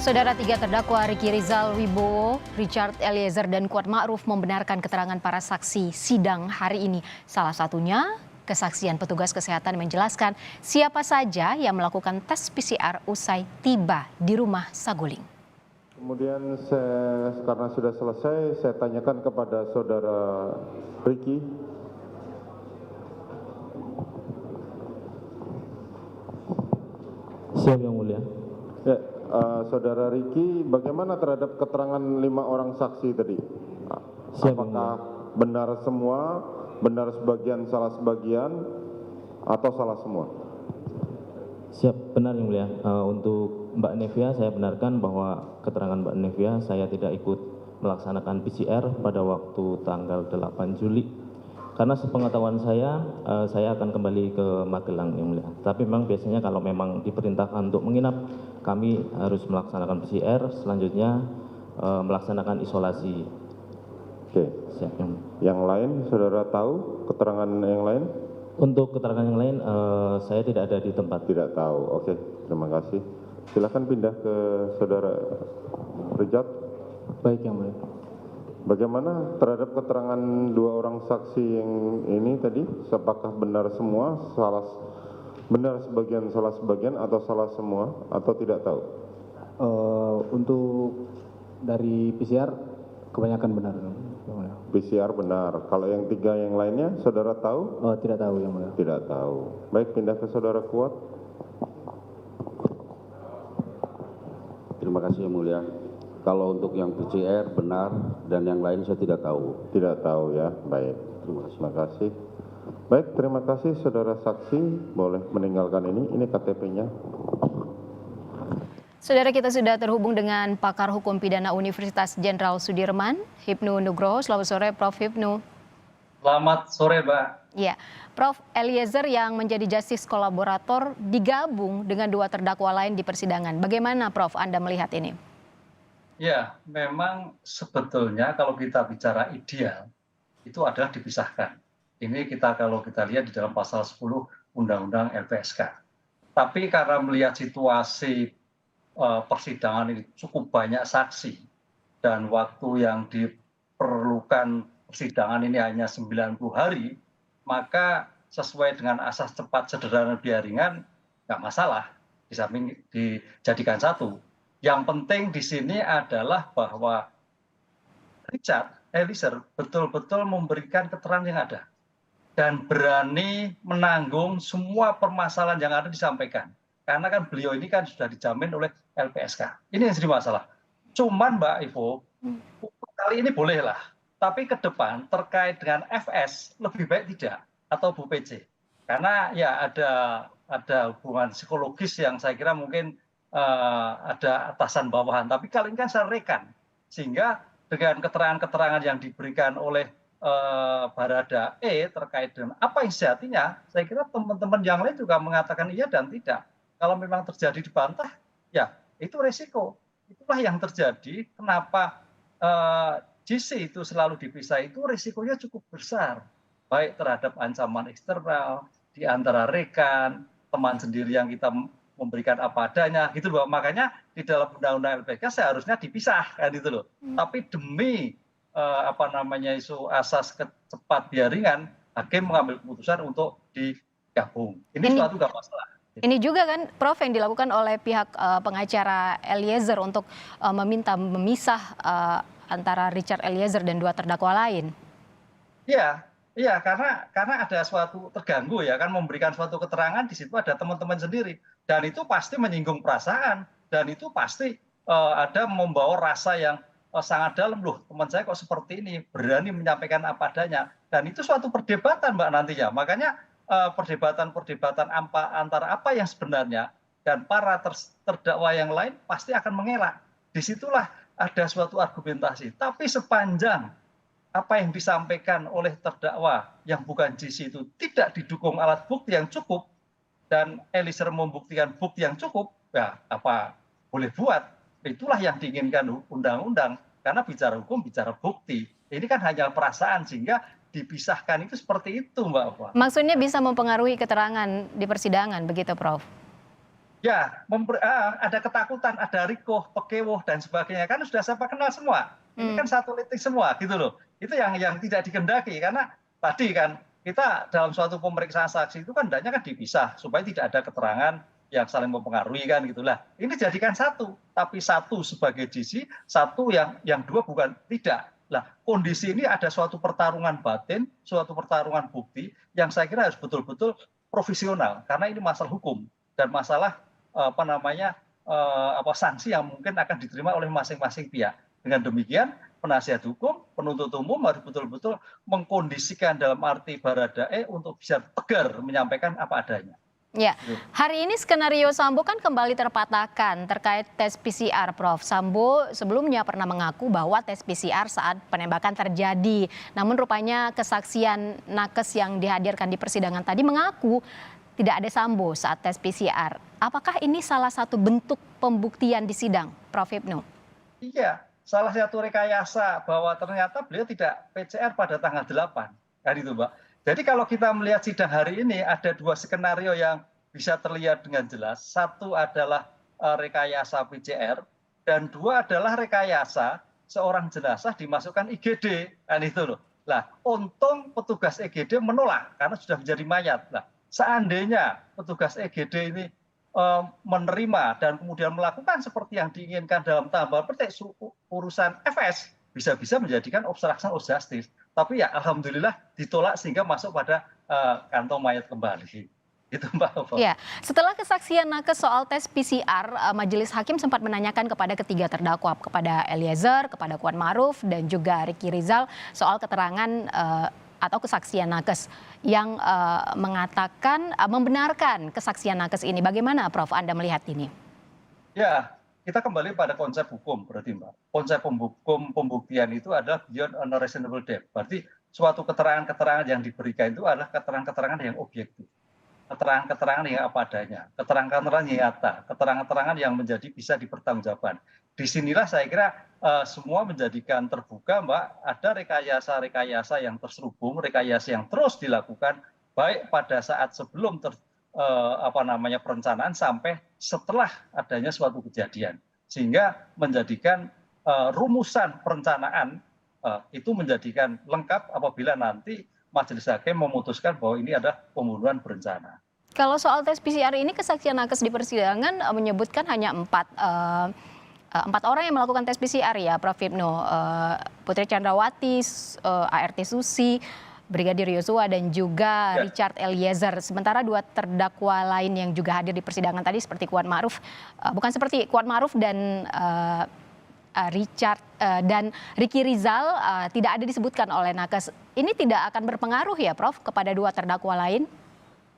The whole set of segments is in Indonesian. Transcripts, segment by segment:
Saudara, tiga terdakwa Riki Rizal Wibowo, Richard Eliezer, dan Kuat Ma'ruf membenarkan keterangan para saksi sidang hari ini. Salah satunya kesaksian petugas kesehatan menjelaskan siapa saja yang melakukan tes PCR usai tiba di rumah Saguling. Kemudian karena sudah selesai, saya tanyakan kepada saudara Riki. Siap yang mulia. Ya, saudara Riki, bagaimana terhadap keterangan 5 orang saksi tadi? Siap, Apakah benar semua, benar sebagian, salah sebagian, atau salah semua? Siap, benar yang mulia. Untuk Mbak Nevia, saya benarkan bahwa keterangan Mbak Nevia, saya tidak ikut melaksanakan PCR pada waktu tanggal 8 Juli. Karena sepengetahuan saya akan kembali ke Magelang yang mulia. Tapi memang biasanya kalau memang diperintahkan untuk menginap, kami harus melaksanakan PCR, selanjutnya melaksanakan isolasi. Oke. Siap yang mulia. Yang lain, saudara tahu keterangan yang lain? Untuk keterangan yang lain, saya tidak ada di tempat. Tidak tahu. Oke, terima kasih. Silakan pindah ke saudara Richard. Baik yang mulia. Bagaimana terhadap keterangan 2 orang saksi yang ini tadi? Apakah benar semua, benar sebagian, salah sebagian, atau salah semua, atau tidak tahu? Untuk dari PCR kebanyakan benar, yang mulia. PCR benar. Kalau yang 3 yang lainnya, saudara tahu? Tidak tahu yang mulia. Tidak tahu. Baik, pindah ke saudara Kuat. Terima kasih yang mulia. Kalau untuk yang PCR benar dan yang lain saya tidak tahu. Tidak tahu ya. Baik. Terima kasih. Baik, terima kasih saudara saksi. Boleh meninggalkan ini. Ini KTP-nya. Saudara, kita sudah terhubung dengan pakar hukum pidana Universitas Jenderal Sudirman, Hipnu Nugroho. Selamat sore, Prof. Hipnu. Selamat sore, Mbak. Ya, Prof. Eliezer yang menjadi justice kolaborator digabung dengan 2 terdakwa lain di persidangan. Bagaimana, Prof, Anda melihat ini? Ya, memang sebetulnya kalau kita bicara ideal, itu adalah dipisahkan. Ini kalau kita lihat di dalam pasal 10 Undang-Undang LPSK. Tapi karena melihat situasi persidangan ini cukup banyak saksi, dan waktu yang diperlukan persidangan ini hanya 90 hari, maka sesuai dengan asas cepat, sederhana, biar ringan, nggak masalah, bisa dijadikan satu. Yang penting di sini adalah bahwa Richard Eliezer betul-betul memberikan keterangan yang ada dan berani menanggung semua permasalahan yang ada disampaikan. Karena kan beliau ini kan sudah dijamin oleh LPSK. Ini yang jadi masalah. Cuman Mbak Ivo, kali ini bolehlah. Tapi ke depan terkait dengan FS lebih baik tidak, atau Bu PC. Karena ya ada hubungan psikologis yang saya kira mungkin ada atasan bawahan, tapi kali ini kan secara rekan, sehingga dengan keterangan-keterangan yang diberikan oleh Barada E terkait dengan apa isi hatinya, saya kira teman-teman yang lain juga mengatakan iya dan tidak. Kalau memang terjadi dibantah, ya itu resiko. Itulah yang terjadi. Kenapa GC itu selalu dipisah, itu resikonya cukup besar, baik terhadap ancaman eksternal di antara rekan, teman sendiri yang kita memberikan apa adanya gitu loh. Makanya di dalam undang-undang LPSK seharusnya dipisah kan itu loh. Tapi demi isu asas cepat biar ringan, hakim mengambil keputusan untuk digabung. Ini suatu nggak masalah. Ini juga kan, Prof, yang dilakukan oleh pihak pengacara Eliezer untuk meminta memisah antara Richard Eliezer dan 2 terdakwa lain. Iya, karena ada suatu terganggu ya kan, memberikan suatu keterangan, di situ ada teman-teman sendiri, dan itu pasti menyinggung perasaan, dan itu pasti ada membawa rasa yang sangat dalam, loh teman saya kok seperti ini, berani menyampaikan apa adanya, dan itu suatu perdebatan Mbak nantinya. Makanya perdebatan antara apa yang sebenarnya dan para terdakwa yang lain pasti akan mengelak. Disitulah ada suatu argumentasi, tapi sepanjang apa yang disampaikan oleh terdakwa yang bukan GC itu tidak didukung alat bukti yang cukup, dan Eliezer membuktikan bukti yang cukup, ya apa boleh buat. Itulah yang diinginkan undang-undang, karena bicara hukum bicara bukti. Ini kan hanya perasaan, sehingga dipisahkan itu seperti itu Mbak Ova. Maksudnya bisa mempengaruhi keterangan di persidangan begitu, Prof? Ya, ada ketakutan, ada rikuh, pekewoh dan sebagainya kan sudah saya kenal semua. Ini kan satu titik semua gitu loh. Itu yang tidak dikehendaki karena tadi kan kita dalam suatu pemeriksaan saksi itu kan hendaknya kan dipisah supaya tidak ada keterangan yang saling mempengaruhi kan gitulah. Ini jadikan satu, tapi satu sebagai GC, satu yang dua bukan tidak. Lah, kondisi ini ada suatu pertarungan batin, suatu pertarungan bukti yang saya kira harus betul-betul profesional karena ini masalah hukum dan masalah sanksi yang mungkin akan diterima oleh masing-masing pihak. Dengan demikian, penasihat hukum, penuntut umum harus betul-betul mengkondisikan dalam arti Baradae untuk bisa tegar menyampaikan apa adanya. Ya, hari ini skenario Sambo kan kembali terpatahkan terkait tes PCR, Prof. Sambo sebelumnya pernah mengaku bahwa tes PCR saat penembakan terjadi. Namun rupanya kesaksian nakes yang dihadirkan di persidangan tadi mengaku tidak ada Sambo saat tes PCR. Apakah ini salah satu bentuk pembuktian di sidang, Prof. Hipnu? Iya, salah satu rekayasa bahwa ternyata beliau tidak PCR pada tanggal 8. Kan itu, Mbak. Jadi kalau kita melihat sidang hari ini ada dua skenario yang bisa terlihat dengan jelas. Satu adalah rekayasa PCR dan dua adalah rekayasa seorang jenazah dimasukkan IGD. Kan itu loh. Nah, untung petugas IGD menolak karena sudah menjadi mayat. Nah, seandainya petugas EGD ini menerima dan kemudian melakukan seperti yang diinginkan dalam tambal petik urusan FS, bisa-bisa menjadikan obstruction of justice. Tapi ya alhamdulillah ditolak sehingga masuk pada kantong mayat kembali. Itu Mbak. Ya, setelah kesaksian nakes soal tes PCR, majelis hakim sempat menanyakan kepada ketiga terdakwa, kepada Eliezer, kepada Kuat Ma'ruf, dan juga Ricky Rizal soal keterangan atau kesaksian nakes yang mengatakan membenarkan kesaksian nakes ini. Bagaimana Prof Anda melihat ini? Ya, kita kembali pada konsep hukum berarti Mbak. Konsep hukum pembuktian itu adalah beyond a reasonable doubt. Berarti suatu keterangan-keterangan yang diberikan itu adalah keterangan-keterangan yang objektif. Keterangan-keterangan yang apa adanya, keterangan-keterangan yang nyata, keterangan-keterangan yang menjadi bisa dipertanggungjawabkan. Disinilah saya kira semua menjadikan terbuka, Mbak, ada rekayasa-rekayasa yang terselubung, rekayasa yang terus dilakukan baik pada saat sebelum perencanaan sampai setelah adanya suatu kejadian, sehingga menjadikan rumusan perencanaan itu menjadikan lengkap apabila nanti majelis hakim memutuskan bahwa ini adalah pembunuhan berencana. Kalau soal tes PCR ini kesaksian nakes di persidangan menyebutkan hanya empat orang yang melakukan tes PCR ya, Prof Hipnu. Putri Chandrawati, ART Susi, Brigadir Yosua dan juga Richard Eliezer. Sementara dua terdakwa lain yang juga hadir di persidangan tadi seperti Kuat Ma'ruf, bukan seperti Kuat Ma'ruf dan Richard dan Ricky Rizal tidak ada disebutkan oleh nakes. Ini tidak akan berpengaruh ya, Prof, kepada dua terdakwa lain?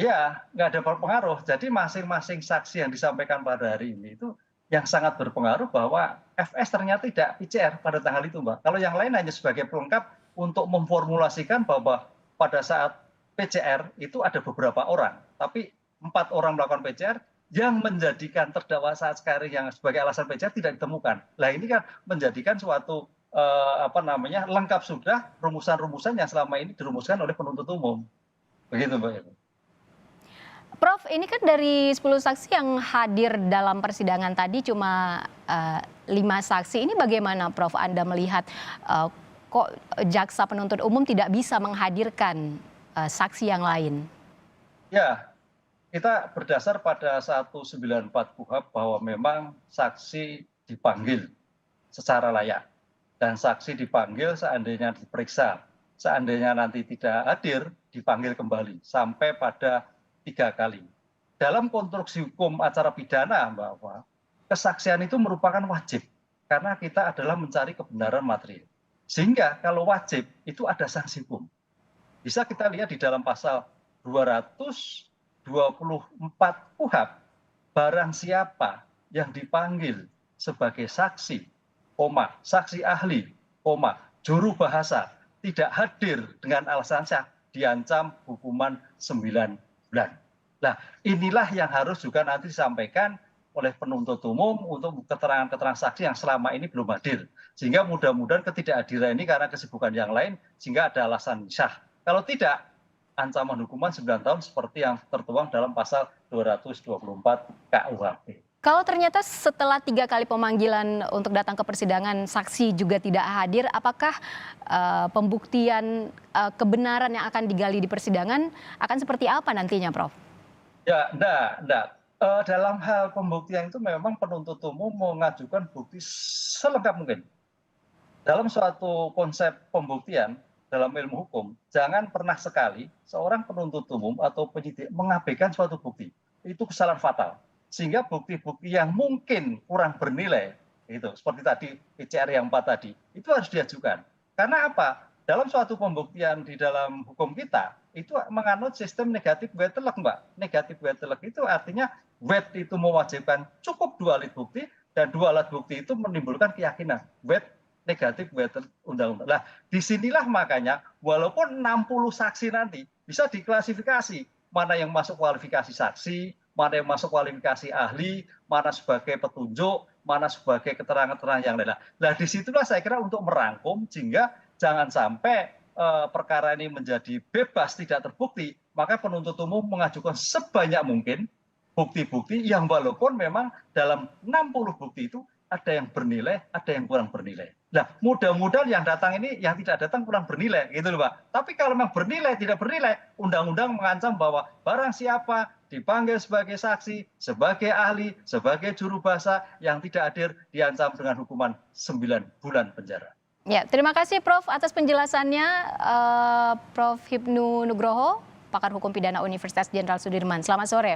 Ya, nggak ada berpengaruh. Jadi masing-masing saksi yang disampaikan pada hari ini itu yang sangat berpengaruh bahwa FS ternyata tidak PCR pada tanggal itu, Mbak. Kalau yang lain hanya sebagai pelengkap untuk memformulasikan bahwa pada saat PCR itu ada beberapa orang, tapi 4 orang melakukan PCR yang menjadikan terdakwa saat sekarang yang sebagai alasan PCR tidak ditemukan. Nah ini kan menjadikan suatu lengkap sudah rumusan-rumusan yang selama ini dirumuskan oleh penuntut umum. Begitu Mbak. Prof, ini kan dari 10 saksi yang hadir dalam persidangan tadi cuma 5 saksi. Ini bagaimana Prof Anda melihat kok jaksa penuntut umum tidak bisa menghadirkan saksi yang lain? Ya, kita berdasar pada 194 KUHP bahwa memang saksi dipanggil secara layak. Dan saksi dipanggil seandainya diperiksa. Seandainya nanti tidak hadir, dipanggil kembali. Sampai pada 3 kali. Dalam konstruksi hukum acara pidana, bahwa kesaksian itu merupakan wajib. Karena kita adalah mencari kebenaran material. Sehingga kalau wajib, itu ada sanksi hukum. Bisa kita lihat di dalam pasal 224 KUHP, barang siapa yang dipanggil sebagai saksi, saksi ahli, juru bahasa, tidak hadir dengan alasan sah, diancam hukuman 9 bulan. Nah, inilah yang harus juga nanti disampaikan oleh penuntut umum untuk keterangan-keterangan saksi yang selama ini belum hadir. Sehingga mudah-mudahan ketidakhadiran ini karena kesibukan yang lain, sehingga ada alasan sah. Kalau tidak, ancaman hukuman 9 tahun seperti yang tertuang dalam pasal 224 KUHP. Kalau ternyata setelah 3 kali pemanggilan untuk datang ke persidangan saksi juga tidak hadir, apakah pembuktian kebenaran yang akan digali di persidangan akan seperti apa nantinya, Prof? Ya, enggak. Dalam hal pembuktian itu memang penuntut umum mengajukan bukti selengkap mungkin. Dalam suatu konsep pembuktian dalam ilmu hukum, jangan pernah sekali seorang penuntut umum atau penyidik mengabaikan suatu bukti. Itu kesalahan fatal. Sehingga bukti-bukti yang mungkin kurang bernilai, itu seperti tadi PCR yang 4 tadi, itu harus diajukan. Karena apa? Dalam suatu pembuktian di dalam hukum kita, itu menganut sistem negatif wetelek, Mbak. Negatif wetelek itu artinya wet itu mewajibkan cukup 2 alat bukti, dan 2 alat bukti itu menimbulkan keyakinan. Wet negatif wetelek undang-undang. Nah, disinilah makanya walaupun 60 saksi nanti bisa diklasifikasi mana yang masuk kualifikasi saksi, mana yang masuk kualifikasi ahli, mana sebagai petunjuk, mana sebagai keterangan-keterangan yang lain. Nah, disitulah saya kira untuk merangkum sehingga jangan sampai perkara ini menjadi bebas tidak terbukti, maka penuntut umum mengajukan sebanyak mungkin bukti-bukti yang walaupun memang dalam 60 bukti itu ada yang bernilai, ada yang kurang bernilai. Nah, mudah-mudahan yang datang ini, yang tidak datang kurang bernilai, gitu loh Pak. Tapi kalau memang bernilai, tidak bernilai, undang-undang mengancam bahwa barang siapa dipanggil sebagai saksi, sebagai ahli, sebagai juru bahasa yang tidak hadir diancam dengan hukuman 9 bulan penjara. Ya, terima kasih Prof atas penjelasannya, Prof Hipnu Nugroho, pakar hukum pidana Universitas Jenderal Sudirman. Selamat sore.